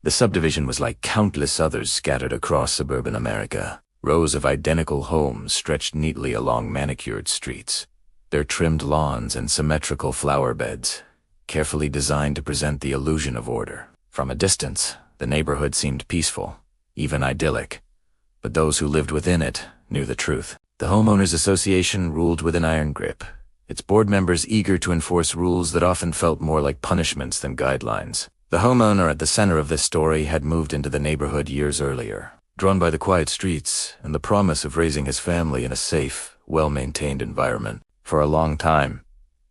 The subdivision was like countless others scattered across suburban America. Rows of identical homes stretched neatly along manicured streets, their trimmed lawns and symmetrical flower beds, carefully designed to present the illusion of order. From a distance, the neighborhood seemed peaceful, even idyllic, but those who lived within it knew the truth. The Homeowners Association ruled with an iron grip, its board members eager to enforce rules that often felt more like punishments than guidelines. The homeowner at the center of this story had moved into the neighborhood years earlier, drawn by the quiet streets and the promise of raising his family in a safe, well-maintained environment. For a long time,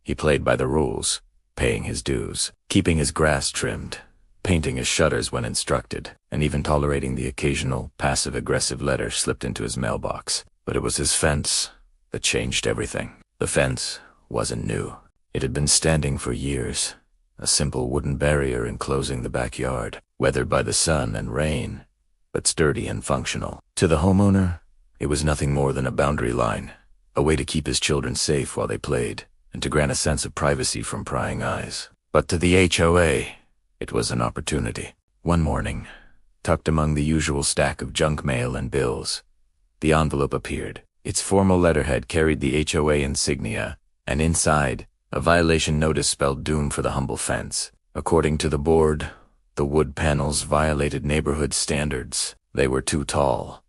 he played by the rules, paying his dues, keeping his grass trimmed, painting his shutters when instructed, and even tolerating the occasional passive-aggressive letter slipped into his mailbox. But it was his fence that changed everything. The fence wasn't new. It had been standing for years, a simple wooden barrier enclosing the backyard, weathered by the sun and rain, but sturdy and functional. To the homeowner, it was nothing more than a boundary line, a way to keep his children safe while they played, and to grant a sense of privacy from prying eyes. But to the HOA, it was an opportunity. One morning, tucked among the usual stack of junk mail and bills, the envelope appeared. Its formal letterhead carried the HOA insignia, and inside, a violation notice spelled doom for the humble fence. According to the board, the wood panels violated neighborhood standards. They were too tall,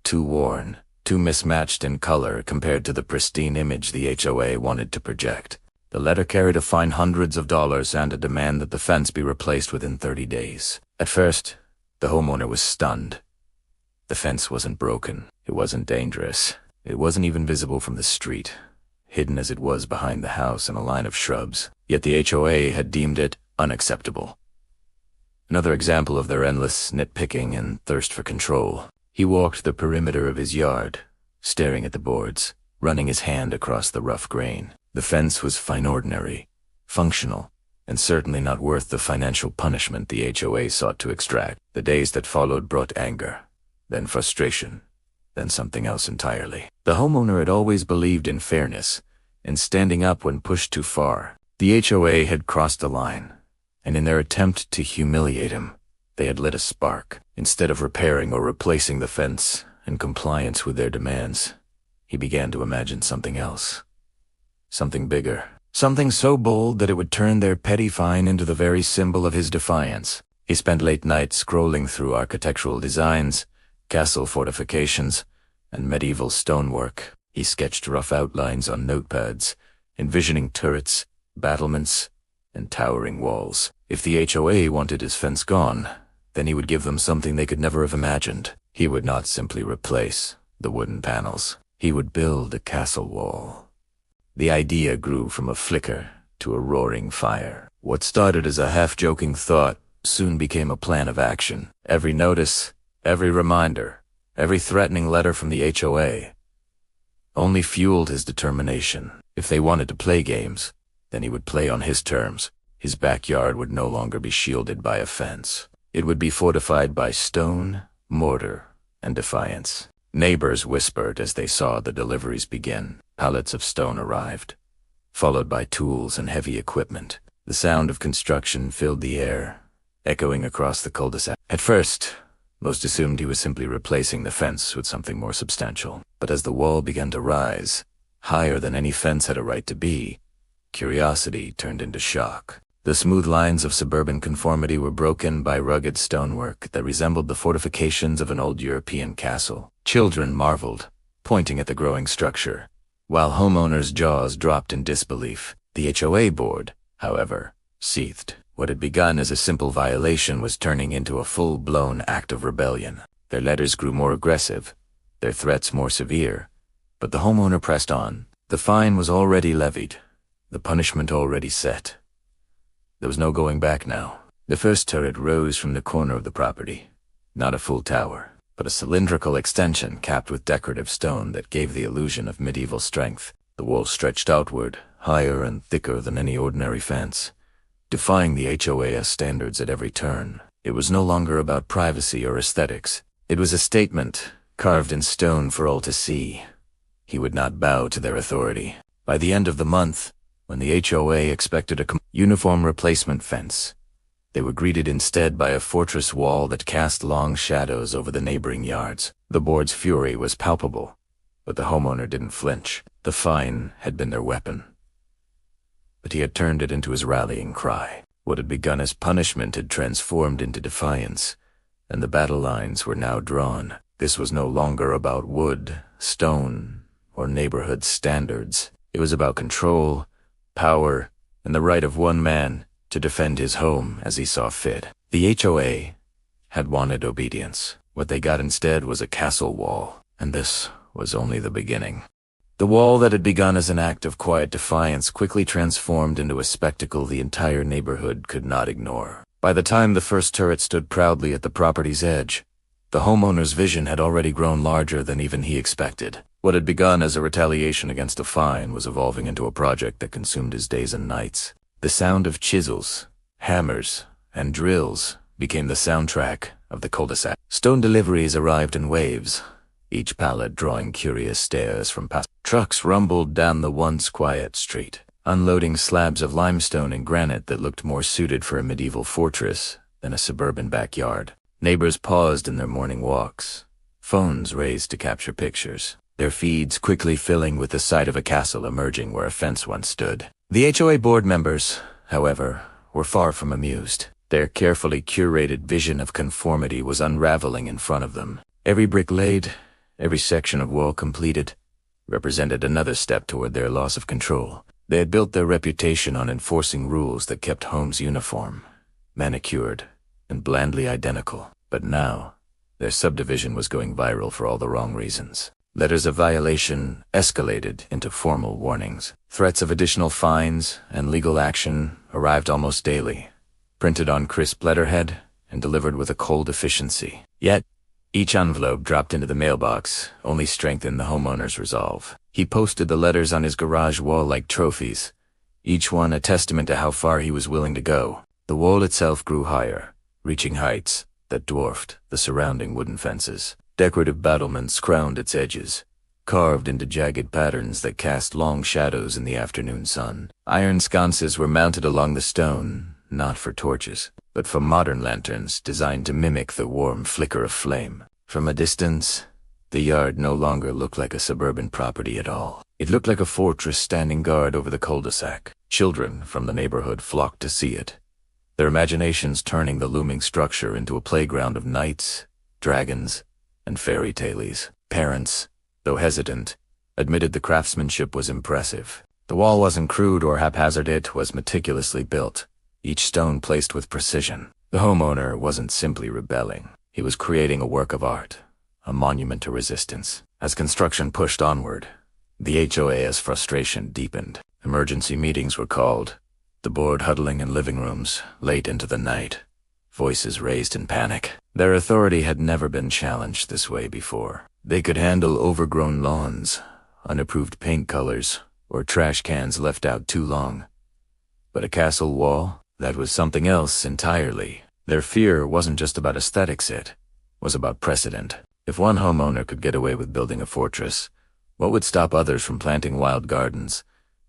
too worn, too mismatched in color compared to the pristine image the HOA wanted to project. The letter carried a fine hundreds of dollars and a demand that the fence be replaced within 30 days. At first, the homeowner was stunned. The fence wasn't broken. It wasn't dangerous. It wasn't even visible from the street, hidden as it was behind the house in a line of shrubs. Yet the HOA had deemed it unacceptable. Another example of their endless nitpicking and thirst for control. He walked the perimeter of his yard, staring at the boards, running his hand across the rough grain. The fence was fine ordinary, functional, and certainly not worth the financial punishment the HOA sought to extract. The days that followed brought anger, then frustration, then something else entirely. The homeowner had always believed in fairness, in standing up when pushed too far. The HOA had crossed the line, and in their attempt to humiliate him, they had lit a spark. Instead of repairing or replacing the fence in compliance with their demands, he began to imagine something else. Something bigger. Something so bold that it would turn their petty fine into the very symbol of his defiance. He spent late nights scrolling through architectural designs, castle fortifications, and medieval stonework. He sketched rough outlines on notepads, envisioning turrets, battlements, and towering walls. If the HOA wanted his fence gone, then he would give them something they could never have imagined. He would not simply replace the wooden panels. He would build a castle wall. The idea grew from a flicker to a roaring fire. What started as a half-joking thought soon became a plan of action. Every notice, every reminder, every threatening letter from the HOA only fueled his determination. If they wanted to play games, then he would play on his terms. His backyard would no longer be shielded by a fence. It would be fortified by stone, mortar, and defiance. Neighbors whispered as they saw the deliveries begin. Pallets of stone arrived, followed by tools and heavy equipment. The sound of construction filled the air, echoing across the cul-de-sac. At first, most assumed he was simply replacing the fence with something more substantial. But as the wall began to rise, higher than any fence had a right to be, curiosity turned into shock. The smooth lines of suburban conformity were broken by rugged stonework that resembled the fortifications of an old European castle. Children marveled, pointing at the growing structure, while homeowners' jaws dropped in disbelief. The HOA board, however, seethed. What had begun as a simple violation was turning into a full-blown act of rebellion. Their letters grew more aggressive, their threats more severe, but the homeowner pressed on. The fine was already levied, the punishment already set. There was no going back now. The first turret rose from the corner of the property, not a full tower, but a cylindrical extension capped with decorative stone that gave the illusion of medieval strength. The wall stretched outward, higher and thicker than any ordinary fence, defying the HOA standards at every turn. It was no longer about privacy or aesthetics. It was a statement, carved in stone for all to see. He would not bow to their authority. By the end of the month, when the HOA expected a uniform replacement fence, They were greeted instead by a fortress wall that cast long shadows over the neighboring yards. The board's fury was palpable, but the homeowner didn't flinch. The fine had been their weapon, but he had turned it into his rallying cry. What had begun as punishment had transformed into defiance, and the battle lines were now drawn. This was no longer about wood, stone, or neighborhood standards. It was about control, power, and the right of one man to defend his home as he saw fit. The HOA had wanted obedience. What they got instead was a castle wall, and this was only the beginning. The wall that had begun as an act of quiet defiance quickly transformed into a spectacle the entire neighborhood could not ignore. By the time the first turret stood proudly at the property's edge, the homeowner's vision had already grown larger than even he expected. What had begun as a retaliation against a fine was evolving into a project that consumed his days and nights. The sound of chisels, hammers, and drills became the soundtrack of the cul-de-sac. Stone deliveries arrived in waves, each pallet drawing curious stares from past. Trucks rumbled down the once quiet street, unloading slabs of limestone and granite that looked more suited for a medieval fortress than a suburban backyard. Neighbors paused in their morning walks, phones raised to capture pictures, their feeds quickly filling with the sight of a castle emerging where a fence once stood. The HOA board members, however, were far from amused. Their carefully curated vision of conformity was unraveling in front of them. Every brick laid, every section of wall completed, represented another step toward their loss of control. They had built their reputation on enforcing rules that kept homes uniform, manicured, and blandly identical. But now, their subdivision was going viral for all the wrong reasons. Letters of violation escalated into formal warnings. Threats of additional fines and legal action arrived almost daily, printed on crisp letterhead and delivered with a cold efficiency. Yet, each envelope dropped into the mailbox only strengthened the homeowner's resolve. He posted the letters on his garage wall like trophies, each one a testament to how far he was willing to go. The wall itself grew higher, reaching heights that dwarfed the surrounding wooden fences. Decorative battlements crowned its edges, carved into jagged patterns that cast long shadows in the afternoon sun. Iron sconces were mounted along the stone, not for torches, but for modern lanterns designed to mimic the warm flicker of flame. From a distance, the yard no longer looked like a suburban property at all. It looked like a fortress standing guard over the cul-de-sac. Children from the neighborhood flocked to see it, their imaginations turning the looming structure into a playground of knights, dragons, and fairy tales. Parents, though hesitant, admitted the craftsmanship was impressive. The wall wasn't crude or haphazard, it was meticulously built, each stone placed with precision. The homeowner wasn't simply rebelling. He was creating a work of art, a monument to resistance. As construction pushed onward, the HOA's frustration deepened. Emergency meetings were called, the board huddling in living rooms late into the night, voices raised in panic. Their authority had never been challenged this way before. They could handle overgrown lawns, unapproved paint colors, or trash cans left out too long. But a castle wall? That was something else entirely. Their fear wasn't just about aesthetics, it was about precedent. If one homeowner could get away with building a fortress, what would stop others from planting wild gardens,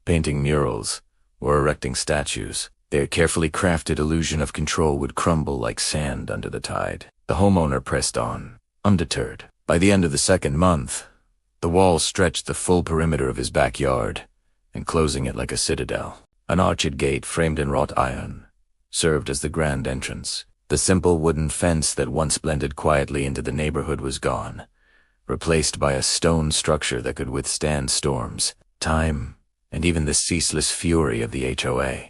painting murals, or erecting statues? Their carefully crafted illusion of control would crumble like sand under the tide. The homeowner pressed on, undeterred. By the end of the second month, the wall stretched the full perimeter of his backyard, enclosing it like a citadel. An arched gate framed in wrought iron served as the grand entrance. The simple wooden fence that once blended quietly into the neighborhood was gone, replaced by a stone structure that could withstand storms, time, and even the ceaseless fury of the HOA.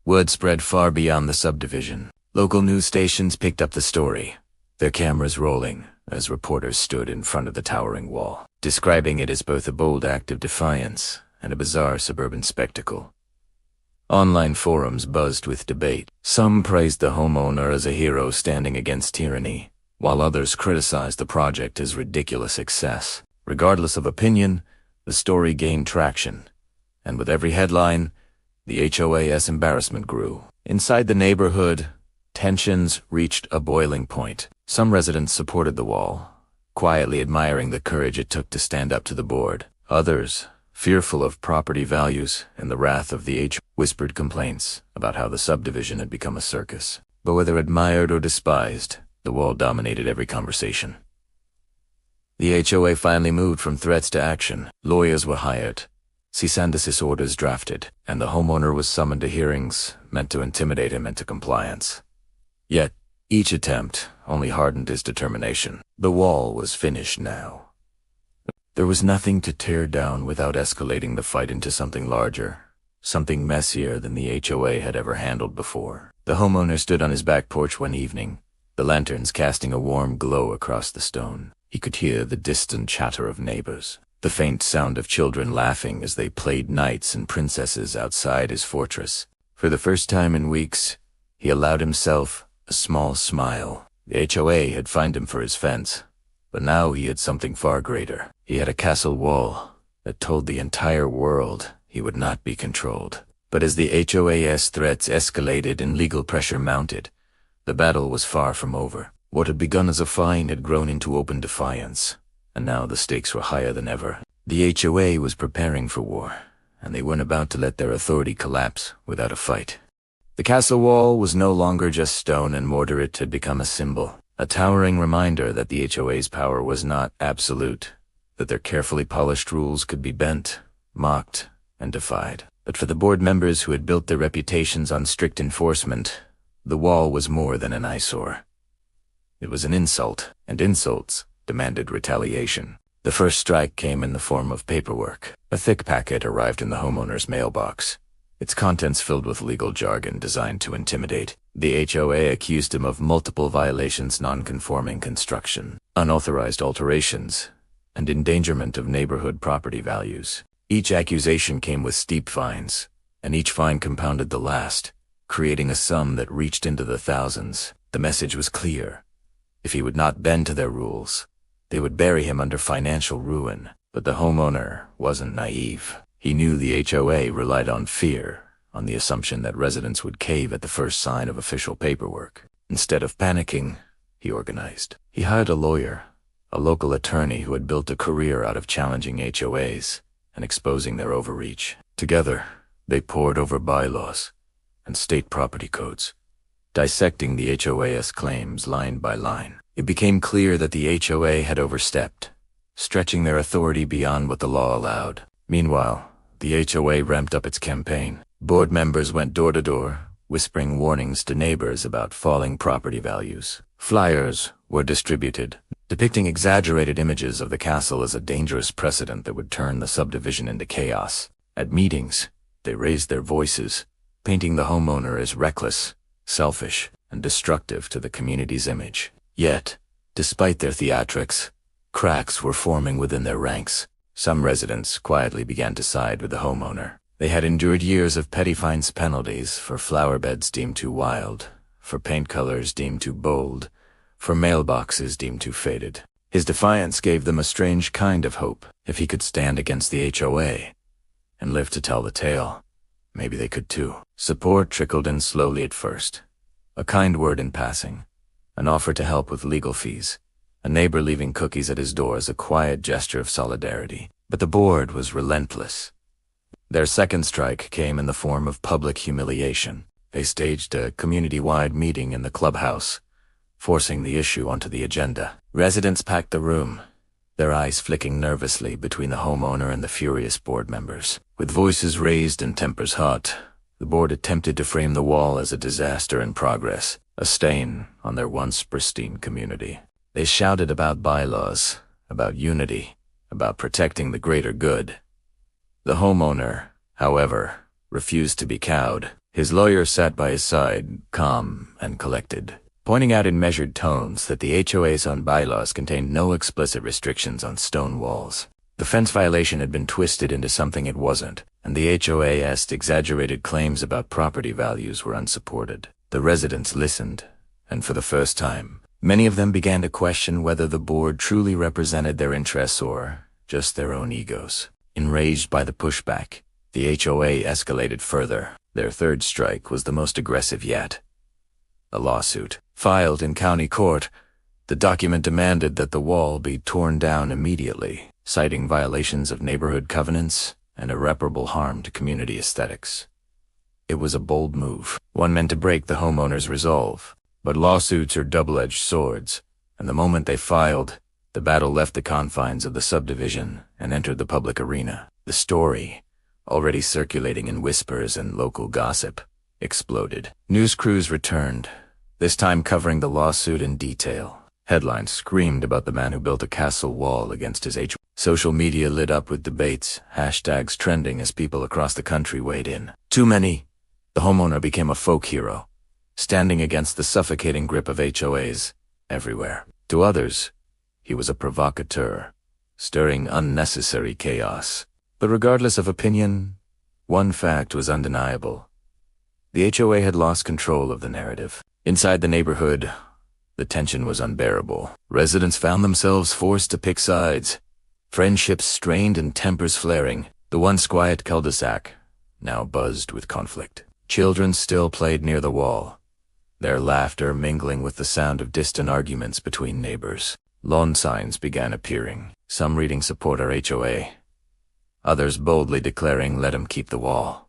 Word spread far beyond the subdivision. Local news stations picked up the story, their cameras rolling as reporters stood in front of the towering wall, describing it as both a bold act of defiance and a bizarre suburban spectacle. Online forums buzzed with debate. Some praised the homeowner as a hero standing against tyranny, while others criticized the project as ridiculous excess. Regardless of opinion, the story gained traction, and with every headline, the HOA's embarrassment grew. Inside the neighborhood, tensions reached a boiling point. Some residents supported the wall, quietly admiring the courage it took to stand up to the board. Others Fearful of property values and the wrath of the HOA, whispered complaints about how the subdivision had become a circus. But whether admired or despised, the wall dominated every conversation. The HOA finally moved from threats to action. Lawyers were hired, cease and desist orders drafted, and the homeowner was summoned to hearings meant to intimidate him into compliance. Yet, each attempt only hardened his determination. The wall was finished now. There was nothing to tear down without escalating the fight into something larger, something messier than the HOA had ever handled before. The homeowner stood on his back porch one evening, the lanterns casting a warm glow across the stone. He could hear the distant chatter of neighbors, the faint sound of children laughing as they played knights and princesses outside his fortress. For the first time in weeks, he allowed himself a small smile. The HOA had fined him for his fence, but now he had something far greater. He had a castle wall that told the entire world he would not be controlled. But as the HOA's threats escalated and legal pressure mounted, the battle was far from over. What had begun as a fine had grown into open defiance, and now the stakes were higher than ever. The HOA was preparing for war, and they weren't about to let their authority collapse without a fight. The castle wall was no longer just stone and mortar. It had become a symbol, a towering reminder that the HOA's power was not absolute, that their carefully polished rules could be bent, mocked, and defied. But for the board members who had built their reputations on strict enforcement, the wall was more than an eyesore. It was an insult, and insults demanded retaliation. The first strike came in the form of paperwork. A thick packet arrived in the homeowner's mailbox, its contents filled with legal jargon designed to intimidate. The HOA accused him of multiple violations: non-conforming construction, unauthorized alterations, and endangerment of neighborhood property values. Each accusation came with steep fines, and each fine compounded the last, creating a sum that reached into the thousands. The message was clear. If he would not bend to their rules, they would bury him under financial ruin. But the homeowner wasn't naive. He knew the HOA relied on fear, on the assumption that residents would cave at the first sign of official paperwork. Instead of panicking, he organized. He hired a lawyer, a local attorney who had built a career out of challenging HOAs and exposing their overreach. Together, they pored over bylaws and state property codes, dissecting the HOA's claims line by line. It became clear that the HOA had overstepped, stretching their authority beyond what the law allowed. Meanwhile, the HOA ramped up its campaign. Board members went door to door, whispering warnings to neighbors about falling property values. Flyers were distributed, depicting exaggerated images of the castle as a dangerous precedent that would turn the subdivision into chaos. At meetings, they raised their voices, painting the homeowner as reckless, selfish, and destructive to the community's image. Yet, despite their theatrics, cracks were forming within their ranks. Some residents quietly began to side with the homeowner. They had endured years of petty fines penalties for flower beds deemed too wild, for paint colors deemed too bold, for mailboxes deemed too faded. His defiance gave them a strange kind of hope. If he could stand against the HOA and live to tell the tale, maybe they could too. Support trickled in slowly at first. A kind word in passing, an offer to help with legal fees, a neighbor leaving cookies at his door as a quiet gesture of solidarity. But the board was relentless. Their second strike came in the form of public humiliation. They staged a community-wide meeting in the clubhouse, forcing the issue onto the agenda. Residents packed the room, their eyes flicking nervously between the homeowner and the furious board members. With voices raised and tempers hot, the board attempted to frame the wall as a disaster in progress, a stain on their once pristine community. They shouted about bylaws, about unity, about protecting the greater good. The homeowner, however, refused to be cowed. His lawyer sat by his side, calm and collected, pointing out in measured tones that the HOA's own bylaws contained no explicit restrictions on stone walls. The fence violation had been twisted into something it wasn't, and the HOA's exaggerated claims about property values were unsupported. The residents listened, and for the first time, many of them began to question whether the board truly represented their interests or just their own egos. Enraged by the pushback, the HOA escalated further. Their third strike was the most aggressive yet. A lawsuit. Filed in county court, the document demanded that the wall be torn down immediately, citing violations of neighborhood covenants and irreparable harm to community aesthetics. It was a bold move, one meant to break the homeowners' resolve. But lawsuits are double-edged swords, and the moment they filed, the battle left the confines of the subdivision and entered the public arena. The story, already circulating in whispers and local gossip, exploded. News crews returned, this time covering the lawsuit in detail. Headlines screamed about the man who built a castle wall against his HOA. Social media lit up with debates, hashtags trending as people across the country weighed in. To many, the homeowner became a folk hero, standing against the suffocating grip of HOAs everywhere. To others, he was a provocateur, stirring unnecessary chaos. But regardless of opinion, one fact was undeniable. The HOA had lost control of the narrative. Inside the neighborhood, the tension was unbearable. Residents found themselves forced to pick sides. Friendships strained and tempers flaring. The once quiet cul-de-sac now buzzed with conflict. Children still played near the wall, their laughter mingling with the sound of distant arguments between neighbors. Lawn signs began appearing, some reading support our HOA, others boldly declaring let him keep the wall.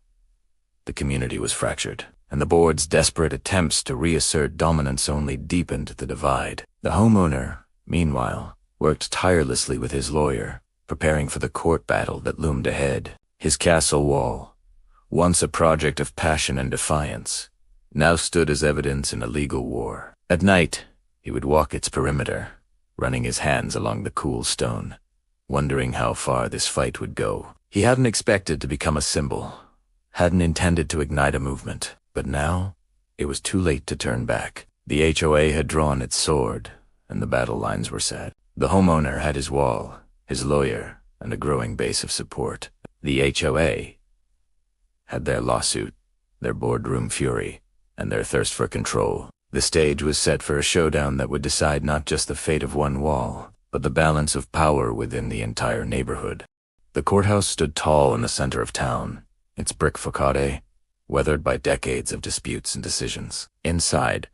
The community was fractured, and the board's desperate attempts to reassert dominance only deepened the divide. The homeowner, meanwhile, worked tirelessly with his lawyer, preparing for the court battle that loomed ahead. His castle wall, once a project of passion and defiance, now stood as evidence in a legal war. At night, he would walk its perimeter, running his hands along the cool stone, wondering how far this fight would go. He hadn't expected to become a symbol, hadn't intended to ignite a movement, but now it was too late to turn back. The HOA had drawn its sword, and the battle lines were set. The homeowner had his wall, his lawyer, and a growing base of support. The HOA had their lawsuit, their boardroom fury, and their thirst for control. The stage was set for a showdown that would decide not just the fate of one wall, but the balance of power within the entire neighborhood. The courthouse stood tall in the center of town, its brick facade weathered by decades of disputes and decisions. Inside,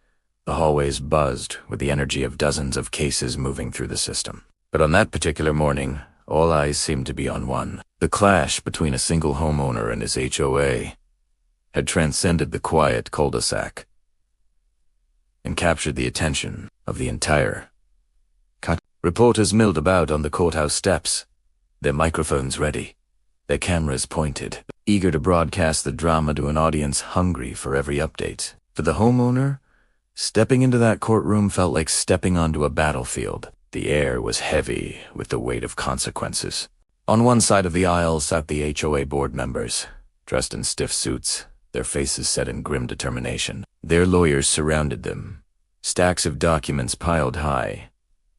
the hallways buzzed with the energy of dozens of cases moving through the system. But on that particular morning, all eyes seemed to be on one. The clash between a single homeowner and his HOA had transcended the quiet cul-de-sac and captured the attention of the entire cut. Reporters milled about on the courthouse steps, their microphones ready, their cameras pointed, eager to broadcast the drama to an audience hungry for every update. For the homeowner, stepping into that courtroom felt like stepping onto a battlefield. The air was heavy with the weight of consequences. On one side of the aisle sat the HOA board members, dressed in stiff suits, their faces set in grim determination. Their lawyers surrounded them, stacks of documents piled high,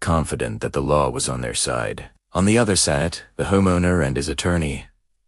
confident that the law was on their side. On the other sat the homeowner and his attorney,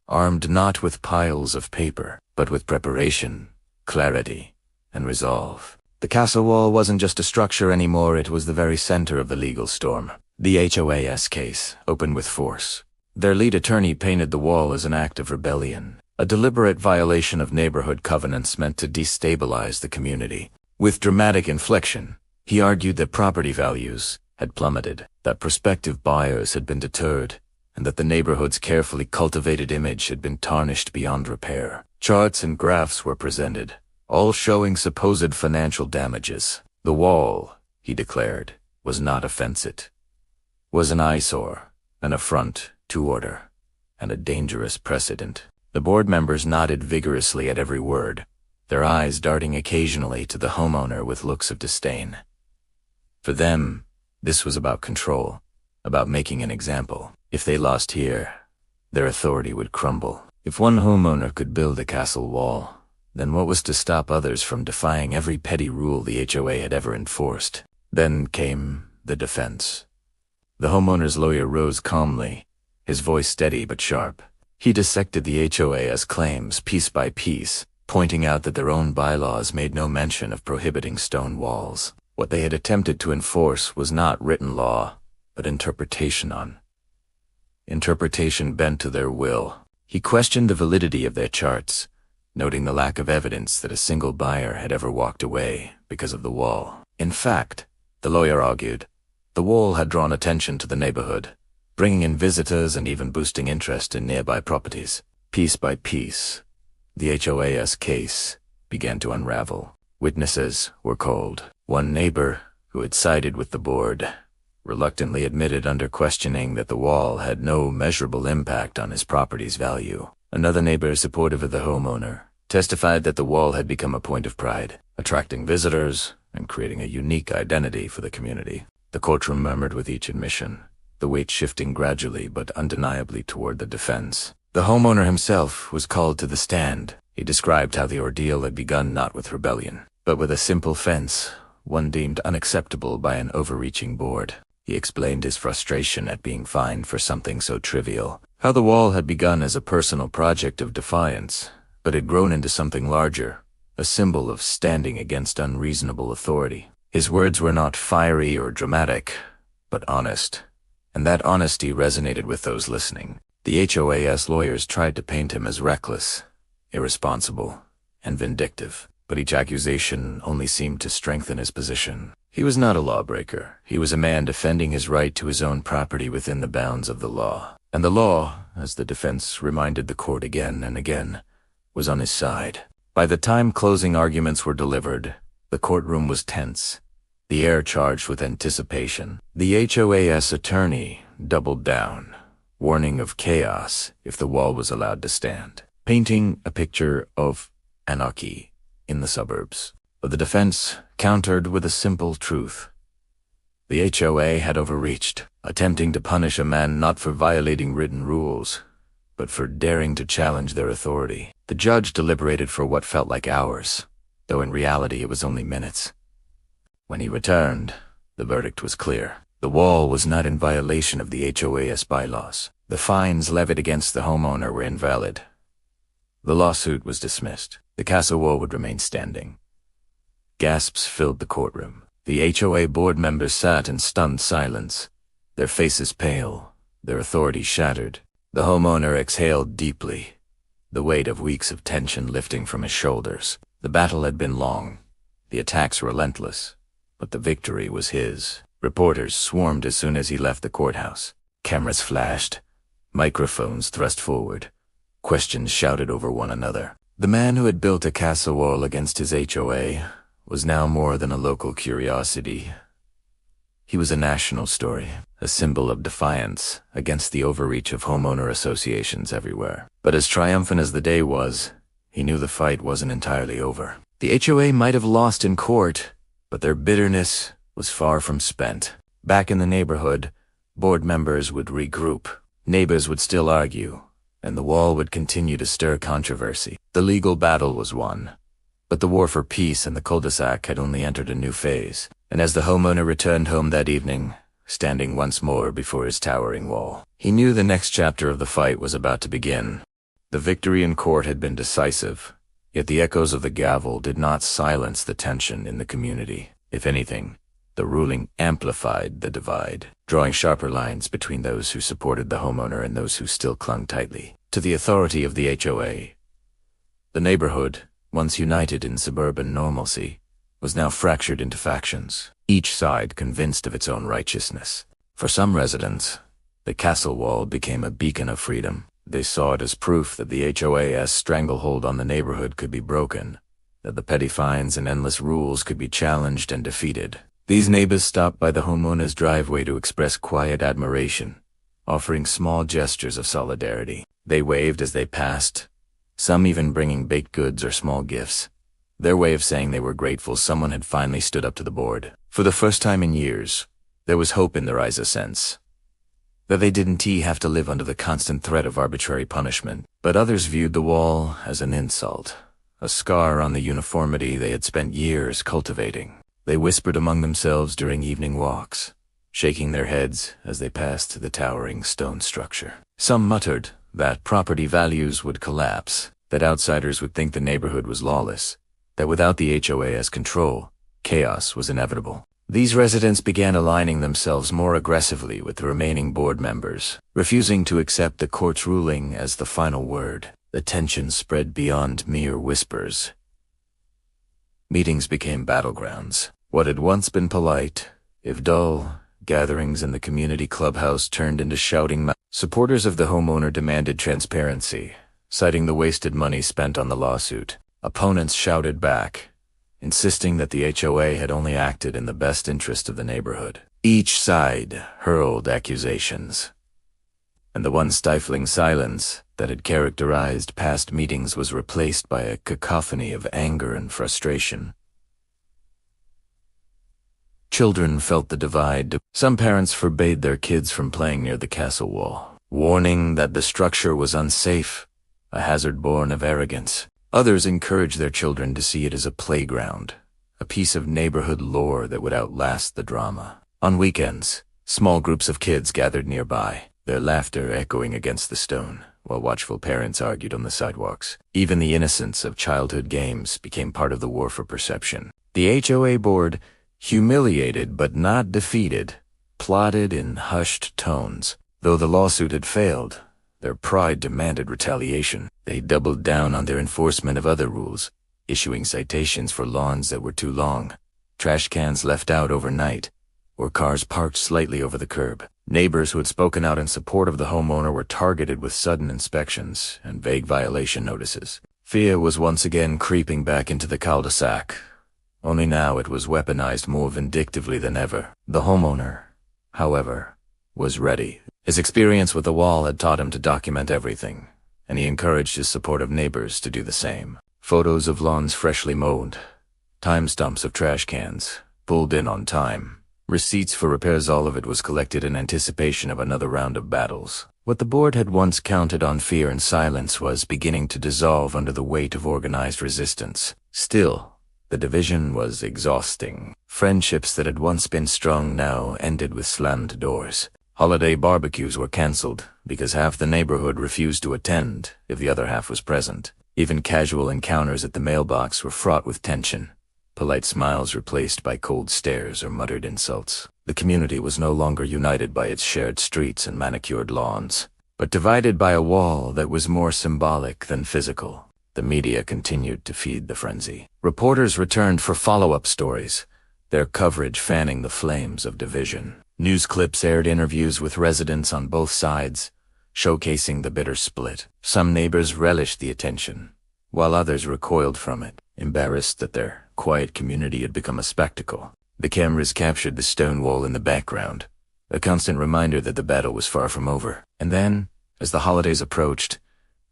armed not with piles of paper, but with preparation, clarity, and resolve. The castle wall wasn't just a structure anymore, it was the very center of the legal storm. The HOA's case opened with force. Their lead attorney painted the wall as an act of rebellion, a deliberate violation of neighborhood covenants meant to destabilize the community. With dramatic inflection, he argued that property values had plummeted, that prospective buyers had been deterred, and that the neighborhood's carefully cultivated image had been tarnished beyond repair. Charts and graphs were presented, all showing supposed financial damages. The wall, he declared, was not a fence-it, was an eyesore, an affront to order, and a dangerous precedent. The board members nodded vigorously at every word, their eyes darting occasionally to the homeowner with looks of disdain. For them, this was about control, about making an example. If they lost here, their authority would crumble. If one homeowner could build a castle wall, then what was to stop others from defying every petty rule the HOA had ever enforced? Then came the defense. The homeowner's lawyer rose calmly, his voice steady but sharp. He dissected the HOA's claims piece by piece, pointing out that their own bylaws made no mention of prohibiting stone walls. What they had attempted to enforce was not written law, but interpretation bent to their will. He questioned the validity of their charts, noting the lack of evidence that a single buyer had ever walked away because of the wall. In fact, the lawyer argued, the wall had drawn attention to the neighborhood, bringing in visitors and even boosting interest in nearby properties. Piece by piece, the HOA's case began to unravel. Witnesses were called. One neighbor, who had sided with the board, reluctantly admitted under questioning that the wall had no measurable impact on his property's value. Another neighbor, supportive of the homeowner, testified that the wall had become a point of pride, attracting visitors and creating a unique identity for the community. The courtroom murmured with each admission, the weight shifting gradually but undeniably toward the defense. The homeowner himself was called to the stand. He described how the ordeal had begun not with rebellion, but with a simple fence, one deemed unacceptable by an overreaching board. He explained his frustration at being fined for something so trivial, how the wall had begun as a personal project of defiance, but had grown into something larger, a symbol of standing against unreasonable authority. His words were not fiery or dramatic, but honest, and that honesty resonated with those listening. The HOA's lawyers tried to paint him as reckless, irresponsible, and vindictive, but each accusation only seemed to strengthen his position. He was not a lawbreaker. He was a man defending his right to his own property within the bounds of the law. And the law, as the defense reminded the court again and again, was on his side. By the time closing arguments were delivered, the courtroom was tense, the air charged with anticipation. The HOA's attorney doubled down, warning of chaos if the wall was allowed to stand, painting a picture of anarchy in the suburbs. But the defense countered with a simple truth. The HOA had overreached, attempting to punish a man not for violating written rules, but for daring to challenge their authority. The judge deliberated for what felt like hours, though in reality it was only minutes. When he returned, the verdict was clear. The wall was not in violation of the HOA's bylaws. The fines levied against the homeowner were invalid. The lawsuit was dismissed. The castle wall would remain standing. Gasps filled the courtroom. The HOA board members sat in stunned silence, their faces pale, their authority shattered. The homeowner exhaled deeply, the weight of weeks of tension lifting from his shoulders. The battle had been long, the attacks relentless, but the victory was his. Reporters swarmed as soon as he left the courthouse. Cameras flashed, microphones thrust forward, questions shouted over one another. The man who had built a castle wall against his HOA was now more than a local curiosity. He was a national story, a symbol of defiance against the overreach of homeowner associations everywhere. But as triumphant as the day was, he knew the fight wasn't entirely over. The HOA might have lost in court, but their bitterness was far from spent. Back in the neighborhood, board members would regroup. Neighbors would still argue, and the wall would continue to stir controversy. The legal battle was won, but the war for peace in the cul-de-sac had only entered a new phase. And as the homeowner returned home that evening, standing once more before his towering wall, he knew the next chapter of the fight was about to begin. The victory in court had been decisive, yet the echoes of the gavel did not silence the tension in the community. If anything, the ruling amplified the divide, drawing sharper lines between those who supported the homeowner and those who still clung tightly to the authority of the HOA. The neighborhood, once united in suburban normalcy, was now fractured into factions, each side convinced of its own righteousness. For some residents, the castle wall became a beacon of freedom. They saw it as proof that the HOA's stranglehold on the neighborhood could be broken, that the petty fines and endless rules could be challenged and defeated. These neighbors stopped by the homeowner's driveway to express quiet admiration, offering small gestures of solidarity. They waved as they passed, some even bringing baked goods or small gifts, their way of saying they were grateful someone had finally stood up to the board. For the first time in years, there was hope in their eyes, a sense that they didn't have to live under the constant threat of arbitrary punishment. But others viewed the wall as an insult, a scar on the uniformity they had spent years cultivating. They whispered among themselves during evening walks, shaking their heads as they passed the towering stone structure. Some muttered that property values would collapse, that outsiders would think the neighborhood was lawless, that without the HOA's control, chaos was inevitable. These residents began aligning themselves more aggressively with the remaining board members, refusing to accept the court's ruling as the final word. The tension spread beyond mere whispers. Meetings became battlegrounds. What had once been polite, if dull, gatherings in the community clubhouse turned into shouting matches. Supporters of the homeowner demanded transparency, citing the wasted money spent on the lawsuit. Opponents shouted back, insisting that the HOA had only acted in the best interest of the neighborhood. Each side hurled accusations, and the once stifling silence that had characterized past meetings was replaced by a cacophony of anger and frustration. Children felt the divide. Some parents forbade their kids from playing near the castle wall, warning that the structure was unsafe, a hazard born of arrogance. Others encouraged their children to see it as a playground, a piece of neighborhood lore that would outlast the drama. On weekends, small groups of kids gathered nearby, their laughter echoing against the stone, while watchful parents argued on the sidewalks. Even the innocence of childhood games became part of the war for perception. The HOA board, humiliated but not defeated, plotted in hushed tones. Though the lawsuit had failed, their pride demanded retaliation. They doubled down on their enforcement of other rules, issuing citations for lawns that were too long, trash cans left out overnight, or cars parked slightly over the curb. Neighbors who had spoken out in support of the homeowner were targeted with sudden inspections and vague violation notices. Fear was once again creeping back into the cul-de-sac, only now it was weaponized more vindictively than ever. The homeowner, however, was ready. His experience with the wall had taught him to document everything, and he encouraged his supportive neighbors to do the same. Photos of lawns freshly mowed, timestamps of trash cans, pulled in on time, receipts for repairs, all of it was collected in anticipation of another round of battles. What the board had once counted on fear and silence was beginning to dissolve under the weight of organized resistance. Still, the division was exhausting. Friendships that had once been strong now ended with slammed doors. Holiday barbecues were canceled because half the neighborhood refused to attend if the other half was present. Even casual encounters at the mailbox were fraught with tension, polite smiles replaced by cold stares or muttered insults. The community was no longer united by its shared streets and manicured lawns, but divided by a wall that was more symbolic than physical. The media continued to feed the frenzy. Reporters returned for follow-up stories, their coverage fanning the flames of division. News clips aired interviews with residents on both sides, showcasing the bitter split. Some neighbors relished the attention, while others recoiled from it, embarrassed that their quiet community had become a spectacle. The cameras captured the stone wall in the background, a constant reminder that the battle was far from over. And then, as the holidays approached,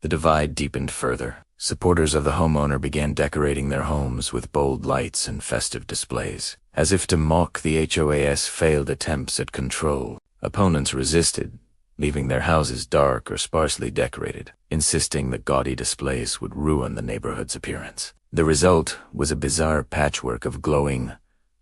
the divide deepened further. Supporters of the homeowner began decorating their homes with bold lights and festive displays, as if to mock the HOA's failed attempts at control. Opponents resisted, leaving their houses dark or sparsely decorated, insisting that gaudy displays would ruin the neighborhood's appearance. The result was a bizarre patchwork of glowing,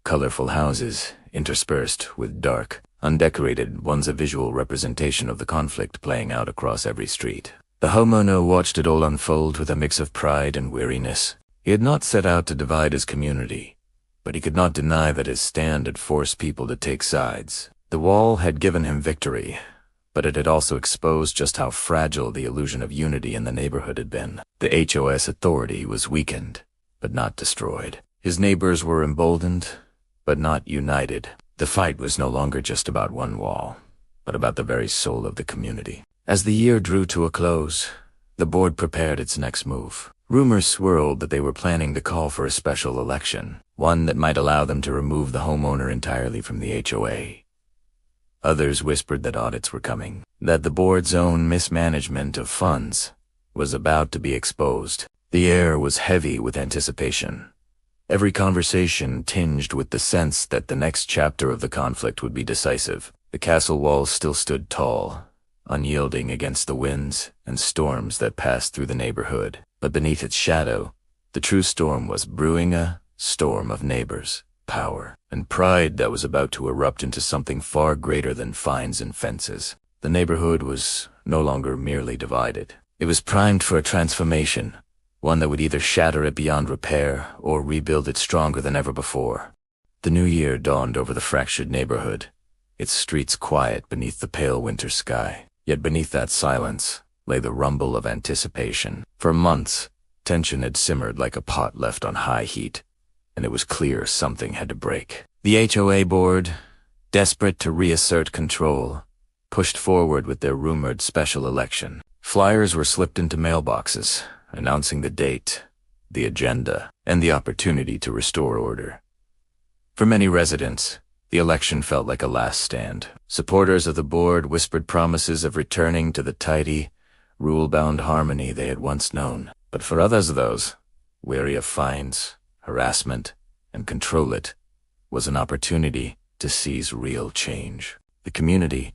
colorful houses interspersed with dark, undecorated ones, a visual representation of the conflict playing out across every street. The homeowner watched it all unfold with a mix of pride and weariness. He had not set out to divide his community, but he could not deny that his stand had forced people to take sides. The wall had given him victory, but it had also exposed just how fragile the illusion of unity in the neighborhood had been. The HOS authority was weakened, but not destroyed. His neighbors were emboldened, but not united. The fight was no longer just about one wall, but about the very soul of the community. As the year drew to a close, the board prepared its next move. Rumors swirled that they were planning to call for a special election, one that might allow them to remove the homeowner entirely from the HOA. Others whispered that audits were coming, that the board's own mismanagement of funds was about to be exposed. The air was heavy with anticipation, every conversation tinged with the sense that the next chapter of the conflict would be decisive. The castle walls still stood tall, unyielding against the winds and storms that passed through the neighborhood. But beneath its shadow, the true storm was brewing, a storm of neighbors, power, and pride that was about to erupt into something far greater than fines and fences. The neighborhood was no longer merely divided. It was primed for a transformation, one that would either shatter it beyond repair or rebuild it stronger than ever before. The new year dawned over the fractured neighborhood, its streets quiet beneath the pale winter sky. Yet beneath that silence lay the rumble of anticipation. For months, tension had simmered like a pot left on high heat, and it was clear something had to break. The HOA board, desperate to reassert control, pushed forward with their rumored special election. Flyers were slipped into mailboxes, announcing the date, the agenda, and the opportunity to restore order. For many residents, the election felt like a last stand. Supporters of the board whispered promises of returning to the tidy, rule-bound harmony they had once known. But for others of those, weary of fines, harassment, and control it, was an opportunity to seize real change. The community,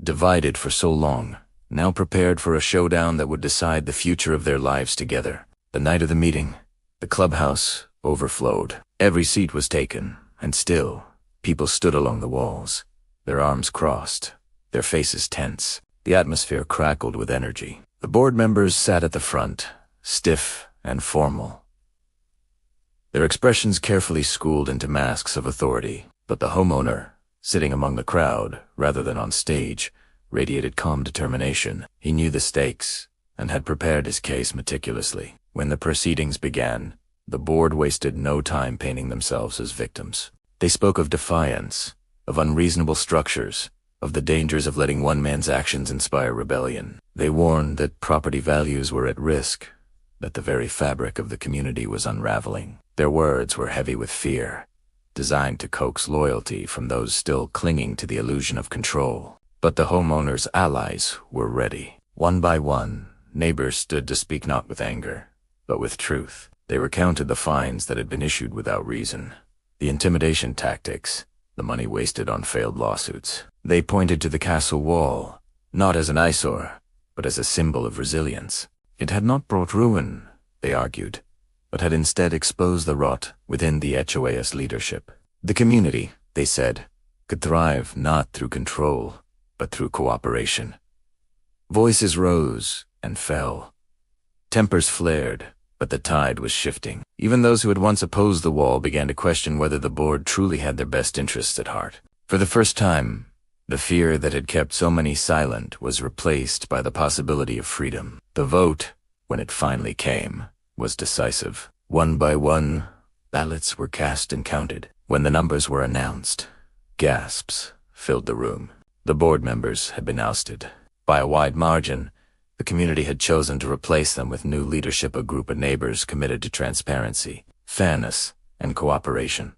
divided for so long, now prepared for a showdown that would decide the future of their lives together. The night of the meeting, the clubhouse overflowed. Every seat was taken, and still, people stood along the walls, their arms crossed, their faces tense. The atmosphere crackled with energy. The board members sat at the front, stiff and formal, their expressions carefully schooled into masks of authority. But the homeowner, sitting among the crowd rather than on stage, radiated calm determination. He knew the stakes and had prepared his case meticulously. When the proceedings began, the board wasted no time painting themselves as victims. They spoke of defiance, of unreasonable structures, of the dangers of letting one man's actions inspire rebellion. They warned that property values were at risk, that the very fabric of the community was unraveling. Their words were heavy with fear, designed to coax loyalty from those still clinging to the illusion of control. But the homeowners' allies were ready. One by one, neighbors stood to speak not with anger, but with truth. They recounted the fines that had been issued without reason, the intimidation tactics, the money wasted on failed lawsuits. They pointed to the castle wall, not as an eyesore, but as a symbol of resilience. It had not brought ruin, they argued, but had instead exposed the rot within the HOA's leadership. The community, they said, could thrive not through control, but through cooperation. Voices rose and fell. Tempers flared, but the tide was shifting. Even those who had once opposed the wall began to question whether the board truly had their best interests at heart. For the first time, the fear that had kept so many silent was replaced by the possibility of freedom. The vote, when it finally came, was decisive. One by one, ballots were cast and counted. When the numbers were announced, gasps filled the room. The board members had been ousted. By a wide margin, the community had chosen to replace them with new leadership, a group of neighbors committed to transparency, fairness, and cooperation.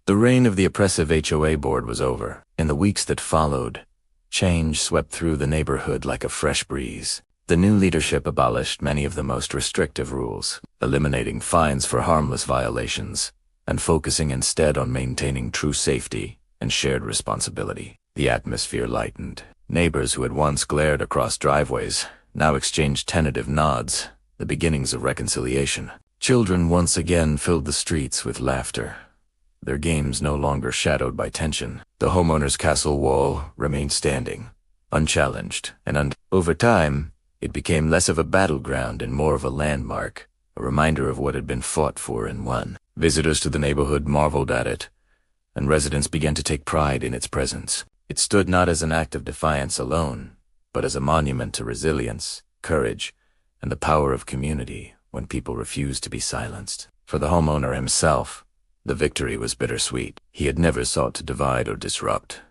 The reign of the oppressive HOA board was over. In the weeks that followed, change swept through the neighborhood like a fresh breeze. The new leadership abolished many of the most restrictive rules, eliminating fines for harmless violations, and focusing instead on maintaining true safety and shared responsibility. The atmosphere lightened. Neighbors who had once glared across driveways now exchanged tentative nods, the beginnings of reconciliation. Children once again filled the streets with laughter, their games no longer shadowed by tension. The homeowner's castle wall remained standing, unchallenged, and over time, it became less of a battleground and more of a landmark, a reminder of what had been fought for and won. Visitors to the neighborhood marveled at it, and residents began to take pride in its presence. It stood not as an act of defiance alone, but as a monument to resilience, courage, and the power of community when people refused to be silenced. For the homeowner himself, the victory was bittersweet. He had never sought to divide or disrupt,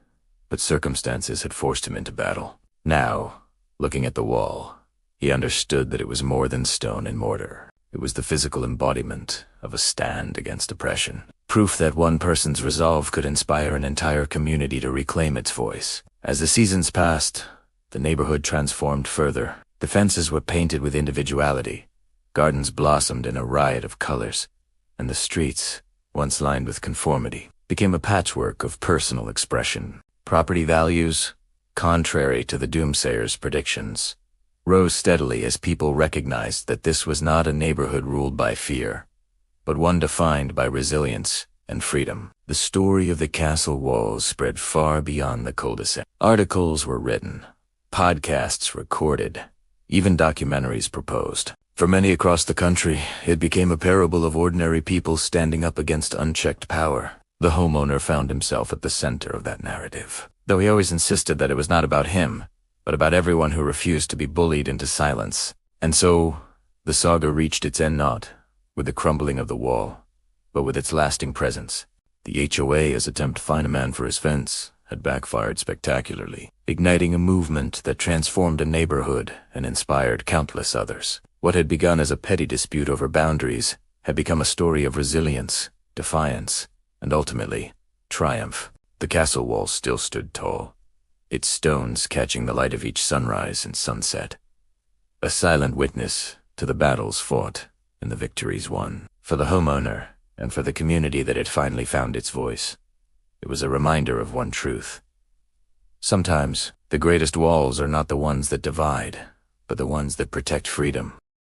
but circumstances had forced him into battle. Now, looking at the wall, he understood that it was more than stone and mortar. It was the physical embodiment of a stand against oppression. Proof that one person's resolve could inspire an entire community to reclaim its voice. As the seasons passed, the neighborhood transformed further. The fences were painted with individuality, gardens blossomed in a riot of colors, and the streets, once lined with conformity, became a patchwork of personal expression. Property values, contrary to the doomsayers' predictions, rose steadily as people recognized that this was not a neighborhood ruled by fear, but one defined by resilience and freedom. The story of the castle walls spread far beyond the cul-de-sac. Articles were written, podcasts recorded, even documentaries proposed. For many across the country, it became a parable of ordinary people standing up against unchecked power. The homeowner found himself at the center of that narrative, though he always insisted that it was not about him, but about everyone who refused to be bullied into silence. And so, the saga reached its end not with the crumbling of the wall, but with its lasting presence. The HOA's attempt to fine a man for his fence had backfired spectacularly, igniting a movement that transformed a neighborhood and inspired countless others. What had begun as a petty dispute over boundaries had become a story of resilience, defiance, and ultimately, triumph. The castle walls still stood tall, its stones catching the light of each sunrise and sunset, a silent witness to the battles fought and the victories won. For the homeowner and for the community that had finally found its voice, it was a reminder of one truth. Sometimes, the greatest walls are not the ones that divide, but the ones that protect freedom.